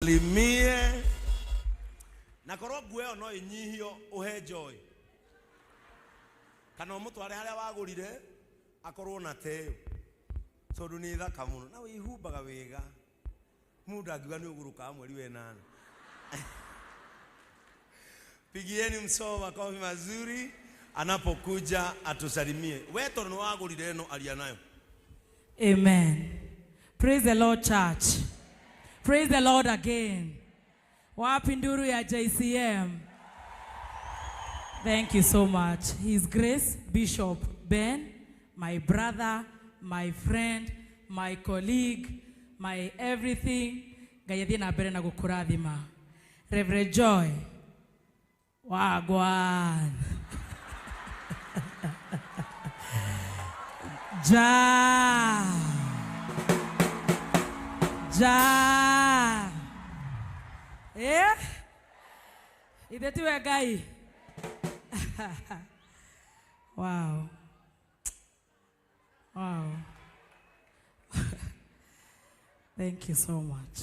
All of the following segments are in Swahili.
atusalimie. Na korwo guo no inyihio uhe joy. Kana mtu haria wagurire akorwo na teo. So nduni thaka muno na wihumbaga wega. Muda akiwa ni uguruka mweri we nane. Pigieni msova kwa mazuri anapokuja atusalimie. Wewe tono wagurire no alia nayo. Amen. Praise the Lord, church. Praise the Lord again. Wapi nduru ya JCM. Thank you so much. His Grace Bishop Ben, my brother, my friend, my colleague, my everything. Gayadhi na bere na gukurathima. Reverend Joy. Wagwan. Ja. Eh? Idetu ya guy. Wow. Wow. Thank you so much.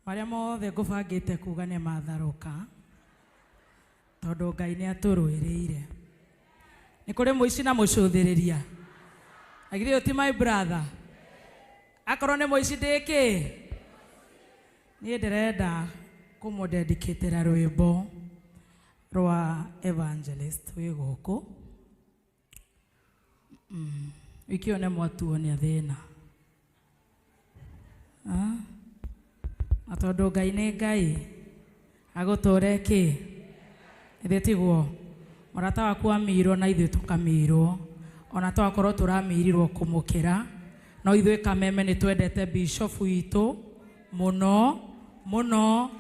Mariamo the gufagite kugane matharuka. Tondu Ngai ni aturuiriire. Ni kuri muici na mucuthiriria. Agire uti my brother. Akorwo ni muici ndiki. Ni ndirenda kumudedicatera rwimbo rwa evangelist wi guku. Ikione mwatuo ni athina. Tondu Ngai ni Ngai agutore ki ithitiguo murata waku amirwo na ithuĩ tukamirwo ona twakorwo turamirirwo kumukira no ithuĩ Kameme ni twendete bishop witũ muno muno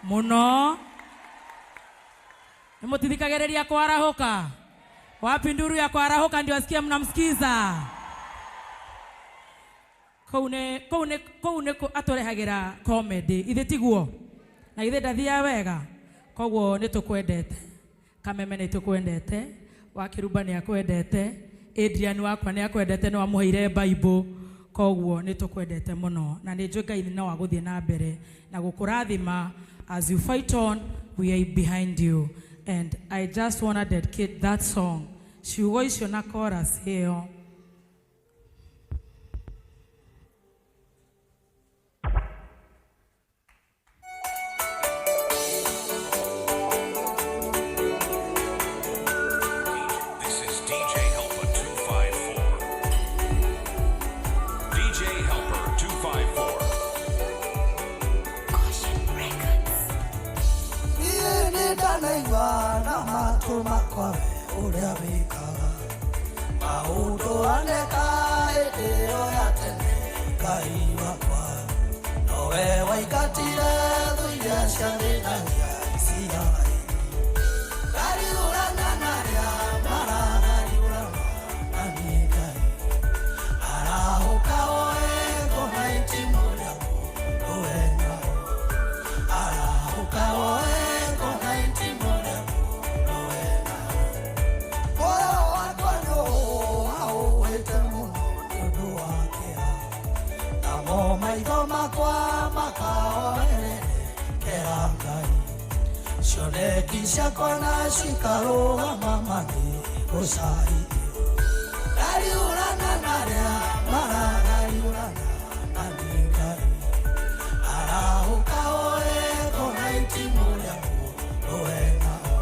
muno. Nimutithikagĩrĩria kwarahuka. Wapi nduru ya kwarahuka ndio asikie mnamsikiza. Koune aturehagira comedy ithitiguo na ithe ndathia wega koguo ni tukwendete. Kameme ni tukwendete, Wakiruba ni akwendete, Adrian wakwa ni akwendete no amuheire Bible koguo ni tukwendete muno na ni njũĩ Ngai no aguthie na mbere na gukurathima. As you fight on, we are behind you. And I just want to dedicate that song. Ciugo icio na chorus hiyo. Makwa uria bikaga maundu aneka etio ya tene Ngai wakwa nowe waikatire thuia ciathinagia cia gariurana naria maragariurana nani Ngai arahuka oe ngoma itimuria nowe nao arahuka oe ngoma itimuria maitho makwa makaoere kera Ngai cioneki ciakwa na cikarũgama mami gũcaririo gariũrana naria maragariũrana nani Ngai arahũka oe ngona itimũria nowe nao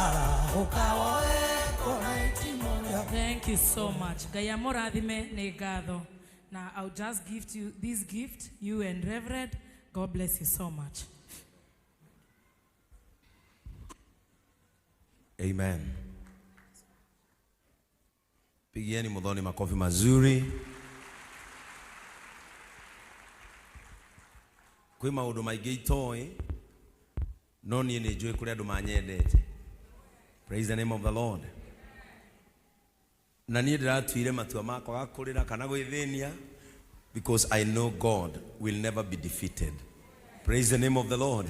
arahũka oe ngona itimũria. Thank you so much. Ngai amũrathime nĩ ngatho. Now I'll just gift you this gift, you and Reverend. God bless you so much. Amen. Pigieni Muthoni makofi mazuri. Kwi maundu maingi itoi no nie ni njui kuri andu manyendete. Praise the name of the Lord. Na nie ndiratuire matua makwa gakurira kana gwithenia because I know God will never be defeated. Praise the name of the Lord.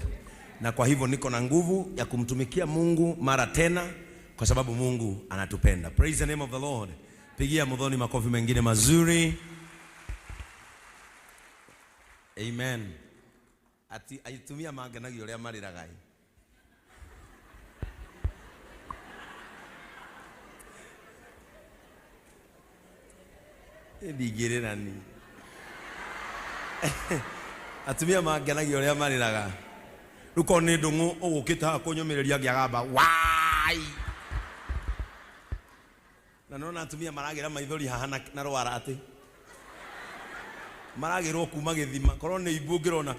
Na kwa hivyo niko na nguvu ya kumtumikia Mungu mara tena kwa sababu Mungu anatupenda. Praise the name of the Lord. Pigia Muthoni makofi mengine mazuri. Amen. Ati aitumia mangenagio ria mariraga. Ndigirani. Atumia mangenagio ria mariraga. Ruko ni ndungu ugukita kunyumireria ngiagamba wai. Na nona atumia maragira maithori haha na rwara ati. Maragirwo kuma githima korwo ni ibungirona.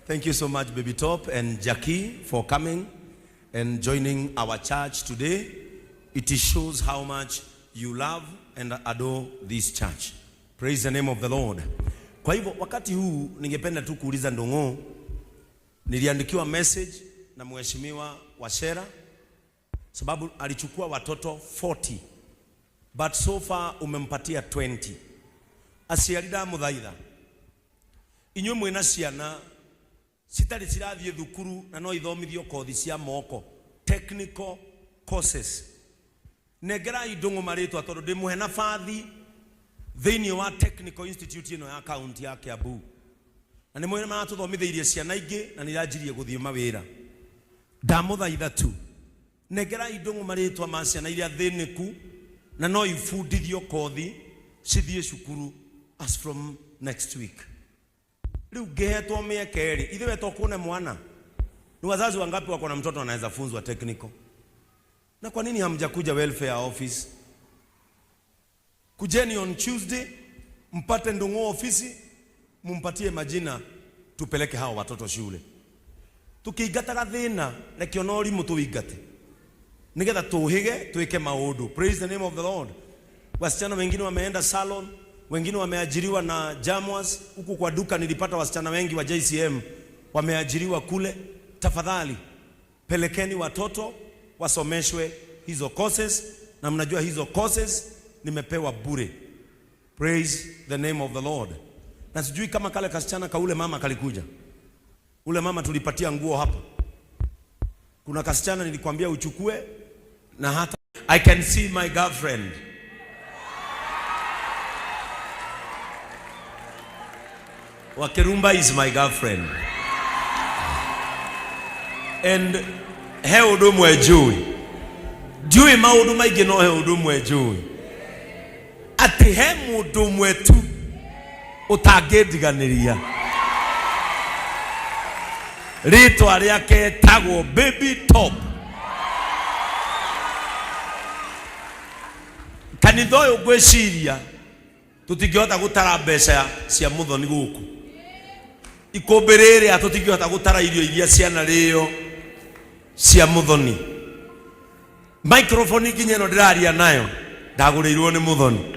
Thank you so much, Baby Top and Jackie, for coming and joining our church today. It shows how much you love and adore this church. Praise the name of the Lord. Kwa hivyo wakati huu ningependa tu kuuliza Ndongo, niliandikiwa message na mheshimiwa Washera sababu alichukua watoto 40 but so far umempatia 20. Aciarida muthaitha inywe mwina ciana citari cirathie thukuru na no ithomithio kothi cia moko, technical courses. Negerai Ndongo maritwa tondu ndimuhe na bathi thiini wa Technical Institute ino ya county ya Kiambu. Na nimwe maratuthomithirie ciana ingi na nirajirie guthie mawira. Ndamuthaitha tu negerai Ndongo maritwa ma ciana iria thiniku na no ifundithio kothi cithie cukuru as from next week. Riu gehetwo miaka eri ithe weto kuone mwana ni wazazi wangapi wako na mtoto anaweza funzwa technical? Na kwa nini hamjakuja welfare office? Kujeni on Tuesday mpate Ndongo ofisi mumpatie majina tupeleke hao watoto shule. Tukiigataga thina rekio no rimu tuigate nigetha tuhige tuike maundu. Praise the name of the Lord. Wasichana wengine wameenda salon, wengine wameajiriwa na Jamwas. Huku kwa duka nilipata wasichana wengi wa JCM wameajiriwa kule. Tafadhali pelekeni watoto wasomeshwe hizo courses, na mnajua hizo courses nimepewa bure. Praise the name of the Lord. Na sijui kama kale kasichana kaule mama kalikuja. Ule mama tulipatia nguo hapa. Kuna kasichana nilikwambia uchukue na hata I can see my girlfriend. Wakirumba is my girlfriend. And he undu mwe njui. Njui maundu maingi no he undu mwe njui. Ati he mundu mwe tu utangindiganiria. Ritwa riake tagwo Baby Top. Kanitha uyu gwiciria tutingihota gutara mbeca cia muthoni guku. Ikumbirire tutingihota gutara irio iria ciana rio cia muthoni. Microphone nginya no ndiraria nayo ndagurirwo ni muthoni.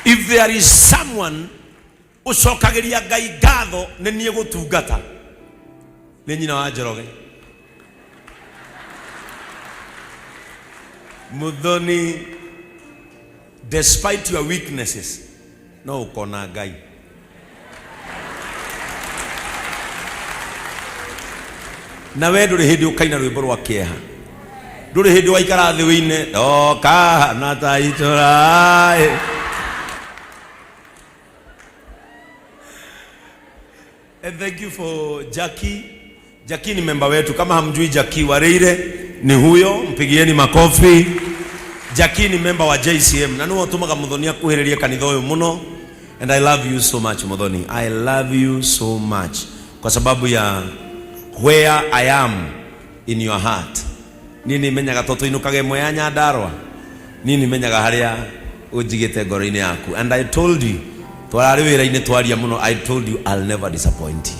If there is someone ucokagiria Ngai ngatho ni nie gutungata ni nyina wa Njoroge. Muthoni, despite your weaknesses, no ukona Ngai. Na we nduri hindi ukaina rwimbo rwa kieha, nduri hindi waikara thi wine oka na taitora. And thank you for Jackie. Jackie ni member wetu. Kama hamjui Jackie Wareire ni huyo, mpigieni makofi. Jackie ni member wa JCM. Na nuo tumaga muthoni akuhiriria kanitha uyu muno. And I love you so much muthoni. I love you so much. Kwa sababu ya where I am in your heart. Nini menyaga toto inukage moya Nyandarua. Nini menyaga haria ujigite ngoro-ini yaku. And I told you, I told you I'll never disappoint you.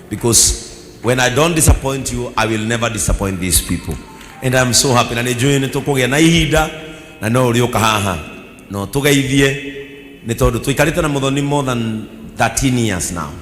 Because when I don't disappoint you, I will never disappoint these people. And I'm so happy. Na nijue nitukugia na ihida na no urioka haha. No tugeithie ni tondu tuikarite na muthoni more than 13 years now.